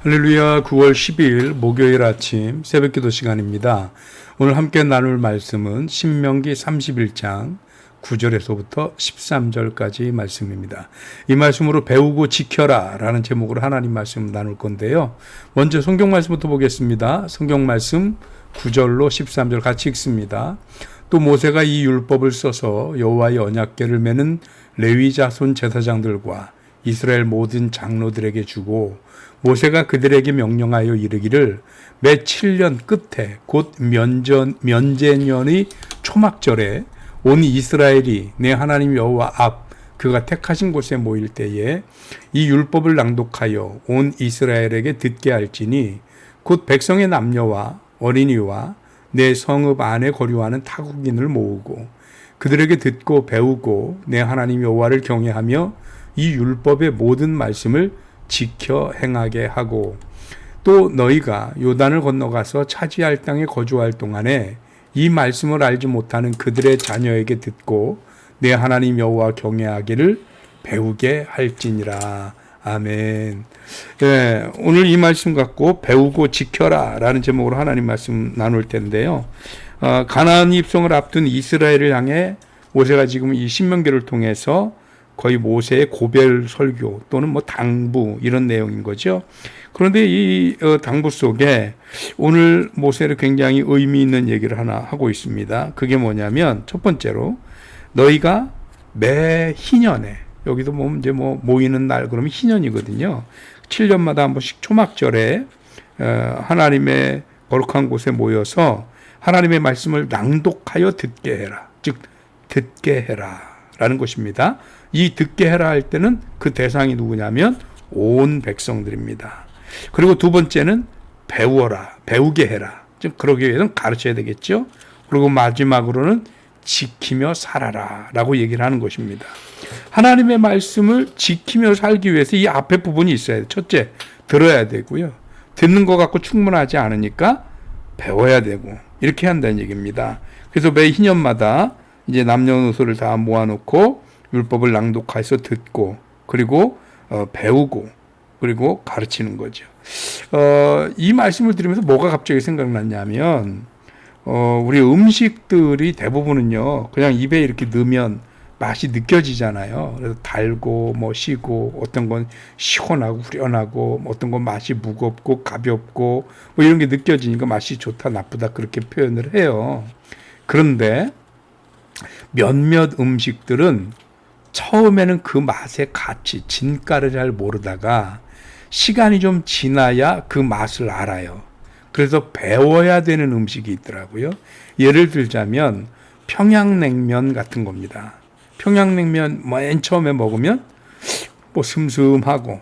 할렐루야. 9월 12일 목요일 아침 새벽기도 시간입니다. 오늘 함께 나눌 말씀은 신명기 31장 9절에서부터 13절까지 말씀입니다. 이 말씀으로 배우고 지켜라 라는 제목으로 하나님 말씀 나눌 건데요. 먼저 성경 말씀부터 보겠습니다. 성경 말씀 9절로 13절 같이 읽습니다. 또 모세가 이 율법을 써서 여호와의 언약궤를 매는 레위 자손 제사장들과 이스라엘 모든 장로들에게 주고 모세가 그들에게 명령하여 이르기를 매 7년 끝에 곧 면제년의 초막절에 온 이스라엘이 내 하나님 여호와 앞 그가 택하신 곳에 모일 때에 이 율법을 낭독하여 온 이스라엘에게 듣게 할지니 곧 백성의 남녀와 어린이와 내 성읍 안에 거류하는 타국인을 모으고 그들에게 듣고 배우고 내 하나님 여호와를 경외하며 이 율법의 모든 말씀을 지켜 행하게 하고 또 너희가 요단을 건너가서 차지할 땅에 거주할 동안에 이 말씀을 알지 못하는 그들의 자녀에게 듣고 내 하나님 여호와 경외하기를 배우게 할지니라. 아멘. 네, 오늘 이 말씀 갖고 배우고 지켜라 라는 제목으로 하나님 말씀 나눌 텐데요. 가나안 입성을 앞둔 이스라엘을 향해 모세가 지금 이 신명기를 통해서 거의 모세의 고별 설교 또는 뭐 당부 이런 내용인 거죠. 그런데 이 당부 속에 오늘 모세를 굉장히 의미 있는 얘기를 하나 하고 있습니다. 그게 뭐냐면 첫 번째로 너희가 매 희년에 여기도 뭐 이제 뭐 모이는 날 그러면 희년이거든요. 7년마다 한 번씩 초막절에 하나님의 거룩한 곳에 모여서 하나님의 말씀을 낭독하여 듣게 해라. 즉 듣게 해라 라는 것입니다. 이 듣게 해라 할 때는 그 대상이 누구냐면 온 백성들입니다. 그리고 두 번째는 배워라, 배우게 해라. 즉 그러기 위해서는 가르쳐야 되겠죠. 그리고 마지막으로는 지키며 살아라 라고 얘기를 하는 것입니다. 하나님의 말씀을 지키며 살기 위해서 이 앞에 부분이 있어야 돼요. 첫째, 들어야 되고요. 듣는 것 갖고 충분하지 않으니까 배워야 되고 이렇게 한다는 얘기입니다. 그래서 매 희년마다 이제 남녀노소를 다 모아놓고 율법을 낭독해서 듣고 그리고 배우고 그리고 가르치는 거죠. 이 말씀을 들으면서 뭐가 갑자기 생각났냐면 우리 음식들이 대부분은요 그냥 입에 이렇게 넣으면 맛이 느껴지잖아요. 그래서 달고 뭐 시고 어떤 건 시원하고 후련하고 어떤 건 맛이 무겁고 가볍고 뭐 이런 게 느껴지니까 맛이 좋다 나쁘다 그렇게 표현을 해요. 그런데 몇몇 음식들은 처음에는 그 맛의 가치, 진가를 잘 모르다가 시간이 좀 지나야 그 맛을 알아요. 그래서 배워야 되는 음식이 있더라고요. 예를 들자면 평양냉면 같은 겁니다. 평양냉면 맨 처음에 먹으면 뭐 슴슴하고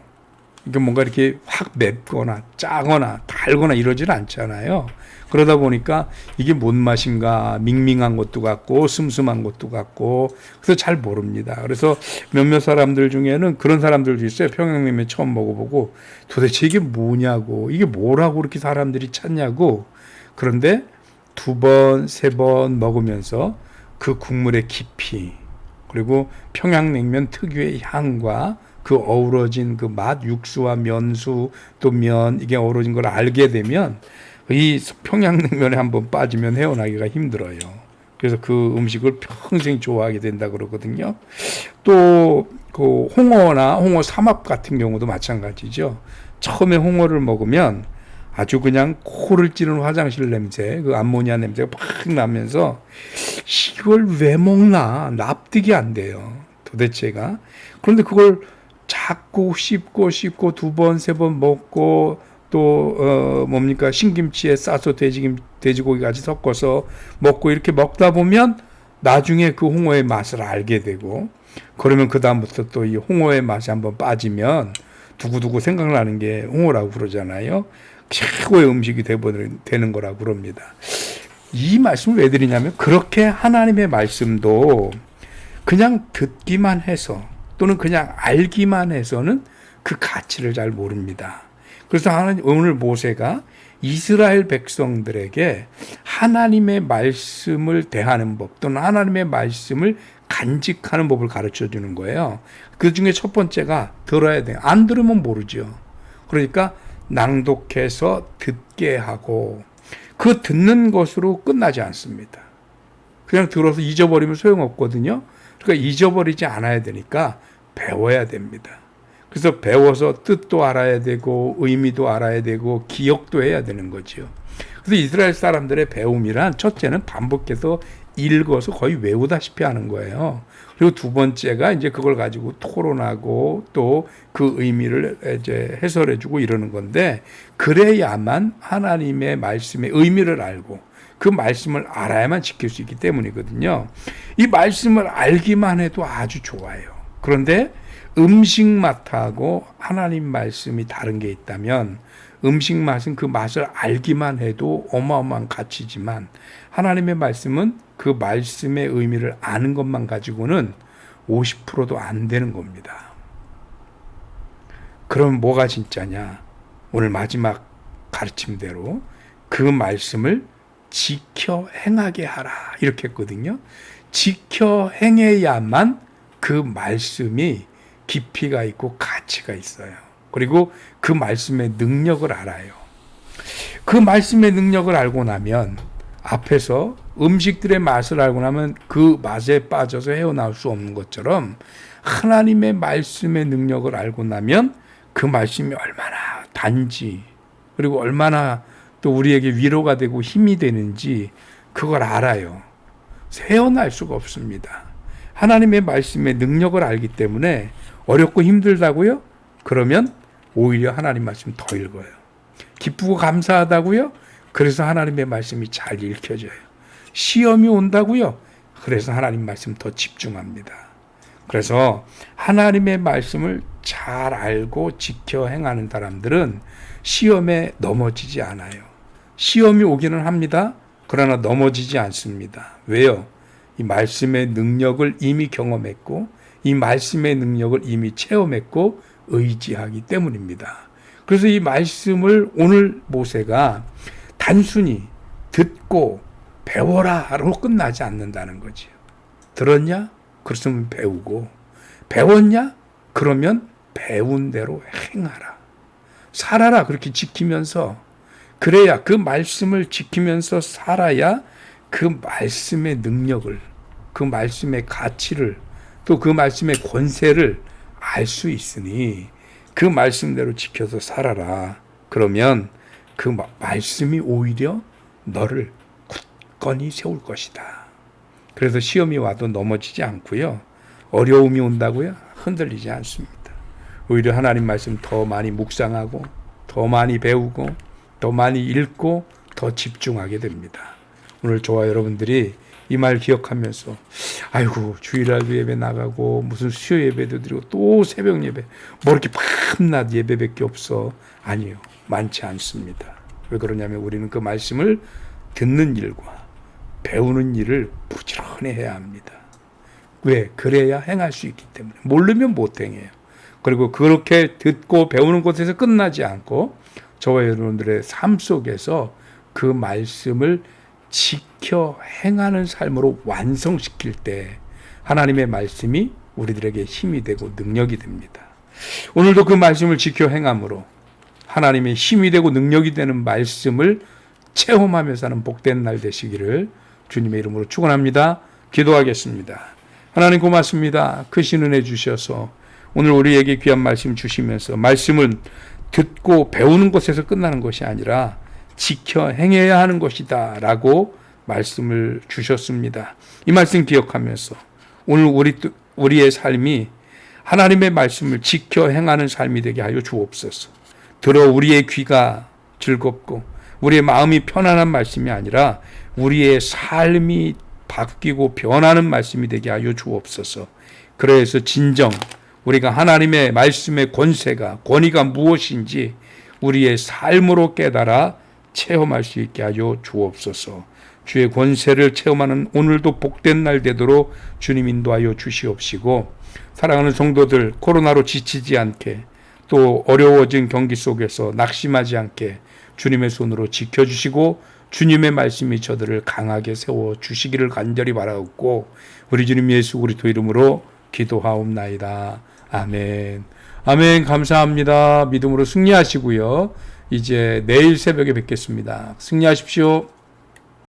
이게 뭔가 이렇게 확 맵거나 짜거나 달거나 이러질 않잖아요. 그러다 보니까 이게 뭔 맛인가 밍밍한 것도 같고 슴슴한 것도 같고 그래서 잘 모릅니다. 그래서 몇몇 사람들 중에는 그런 사람들도 있어요. 평양냉면 처음 먹어보고 도대체 이게 뭐냐고 이게 뭐라고 그렇게 사람들이 찾냐고. 그런데 두 번, 세 번 먹으면서 그 국물의 깊이 그리고 평양냉면 특유의 향과 그 어우러진 그 맛, 육수와 면수 또 면 이게 어우러진 걸 알게 되면 이 평양냉면에 한번 빠지면 헤어나기가 힘들어요. 그래서 그 음식을 평생 좋아하게 된다 그러거든요. 또 그 홍어나 홍어 삼합 같은 경우도 마찬가지죠. 처음에 홍어를 먹으면 아주 그냥 코를 찌르는 화장실 냄새, 그 암모니아 냄새가 팍 나면서 이걸 왜 먹나 납득이 안 돼요. 도대체가. 그런데 그걸 자꾸 씹고 두 번, 세 번 먹고 또 뭡니까 신김치에 싸서 돼지고기 같이 섞어서 먹고 이렇게 먹다 보면 나중에 그 홍어의 맛을 알게 되고 그러면 그 다음부터 또 이 홍어의 맛이 한번 빠지면 두고두고 생각나는 게 홍어라고 그러잖아요. 최고의 음식이 되는 거라고 그럽니다. 이 말씀을 왜 드리냐면 그렇게 하나님의 말씀도 그냥 듣기만 해서 또는 그냥 알기만 해서는 그 가치를 잘 모릅니다. 그래서 오늘 모세가 이스라엘 백성들에게 하나님의 말씀을 대하는 법 또는 하나님의 말씀을 간직하는 법을 가르쳐 주는 거예요. 그 중에 첫 번째가 들어야 돼요. 안 들으면 모르죠. 그러니까 낭독해서 듣게 하고 그 듣는 것으로 끝나지 않습니다. 그냥 들어서 잊어버리면 소용없거든요. 그러니까 잊어버리지 않아야 되니까 배워야 됩니다. 그래서 배워서 뜻도 알아야 되고 의미도 알아야 되고 기억도 해야 되는 거죠. 그래서 이스라엘 사람들의 배움이란 첫째는 반복해서 읽어서 거의 외우다시피 하는 거예요. 그리고 두 번째가 이제 그걸 가지고 토론하고 또 그 의미를 이제 해설해주고 이러는 건데, 그래야만 하나님의 말씀의 의미를 알고 그 말씀을 알아야만 지킬 수 있기 때문이거든요. 이 말씀을 알기만 해도 아주 좋아요. 그런데 음식 맛하고 하나님 말씀이 다른 게 있다면, 음식 맛은 그 맛을 알기만 해도 어마어마한 가치지만 하나님의 말씀은 그 말씀의 의미를 아는 것만 가지고는 50%도 안 되는 겁니다. 그럼 뭐가 진짜냐? 오늘 마지막 가르침대로 그 말씀을 지켜 행하게 하라 이렇게 했거든요. 지켜 행해야만 그 말씀이 깊이가 있고 가치가 있어요. 그리고 그 말씀의 능력을 알아요. 그 말씀의 능력을 알고 나면 앞에서 음식들의 맛을 알고 나면 그 맛에 빠져서 헤어나올 수 없는 것처럼 하나님의 말씀의 능력을 알고 나면 그 말씀이 얼마나 단지 그리고 얼마나 또 우리에게 위로가 되고 힘이 되는지 그걸 알아요. 헤어날 수가 없습니다. 하나님의 말씀의 능력을 알기 때문에 어렵고 힘들다고요? 그러면 오히려 하나님 말씀 더 읽어요. 기쁘고 감사하다고요? 그래서 하나님의 말씀이 잘 읽혀져요. 시험이 온다고요? 그래서 하나님 말씀 더 집중합니다. 그래서 하나님의 말씀을 잘 알고 지켜 행하는 사람들은 시험에 넘어지지 않아요. 시험이 오기는 합니다. 그러나 넘어지지 않습니다. 왜요? 이 말씀의 능력을 이미 경험했고 이 말씀의 능력을 이미 체험했고 의지하기 때문입니다. 그래서 이 말씀을 오늘 모세가 단순히 듣고 배워라로 끝나지 않는다는 거지요. 들었냐? 그렇으면 배우고, 배웠냐? 그러면 배운 대로 행하라. 살아라. 그렇게 지키면서, 그래야 그 말씀을 지키면서 살아야 그 말씀의 능력을, 그 말씀의 가치를, 또 그 말씀의 권세를 알 수 있으니 그 말씀대로 지켜서 살아라. 그러면 그 말씀이 오히려 너를 굳건히 세울 것이다. 그래서 시험이 와도 넘어지지 않고요. 어려움이 온다고요? 흔들리지 않습니다. 오히려 하나님 말씀 더 많이 묵상하고 더 많이 배우고 더 많이 읽고 더 집중하게 됩니다. 오늘 저와 여러분들이 이 말 기억하면서 아이고 주일날도 예배 나가고 무슨 수요 예배도 드리고 또 새벽 예배 뭐 이렇게 밤낮 예배밖에 없어. 아니요. 많지 않습니다. 왜 그러냐면 우리는 그 말씀을 듣는 일과 배우는 일을 부지런히 해야 합니다. 왜? 그래야 행할 수 있기 때문에. 모르면 못 행해요. 그리고 그렇게 듣고 배우는 곳에서 끝나지 않고 저와 여러분들의 삶 속에서 그 말씀을 지켜 행하는 삶으로 완성시킬 때 하나님의 말씀이 우리들에게 힘이 되고 능력이 됩니다. 오늘도 그 말씀을 지켜 행함으로 하나님의 힘이 되고 능력이 되는 말씀을 체험하며 사는 복된 날 되시기를 주님의 이름으로 축원합니다. 기도하겠습니다. 하나님 고맙습니다. 크신 은혜 주셔서 오늘 우리에게 귀한 말씀 주시면서 말씀을 듣고 배우는 것에서 끝나는 것이 아니라 지켜 행해야 하는 것이다 라고 말씀을 주셨습니다. 이 말씀 기억하면서 오늘 우리의 삶이 하나님의 말씀을 지켜 행하는 삶이 되게 하여 주옵소서. 들어 우리의 귀가 즐겁고 우리의 마음이 편안한 말씀이 아니라 우리의 삶이 바뀌고 변하는 말씀이 되게 하여 주옵소서. 그래서 진정 우리가 하나님의 말씀의 권위가 무엇인지 우리의 삶으로 깨달아 체험할 수 있게 하여 주옵소서. 주의 권세를 체험하는 오늘도 복된 날 되도록 주님 인도하여 주시옵시고 사랑하는 성도들 코로나로 지치지 않게 또 어려워진 경기 속에서 낙심하지 않게 주님의 손으로 지켜주시고 주님의 말씀이 저들을 강하게 세워주시기를 간절히 바라옵고 우리 주님 예수 그리스도 이름으로 기도하옵나이다. 아멘. 아멘. 감사합니다. 믿음으로 승리하시고요. 이제 내일 새벽에 뵙겠습니다. 승리하십시오.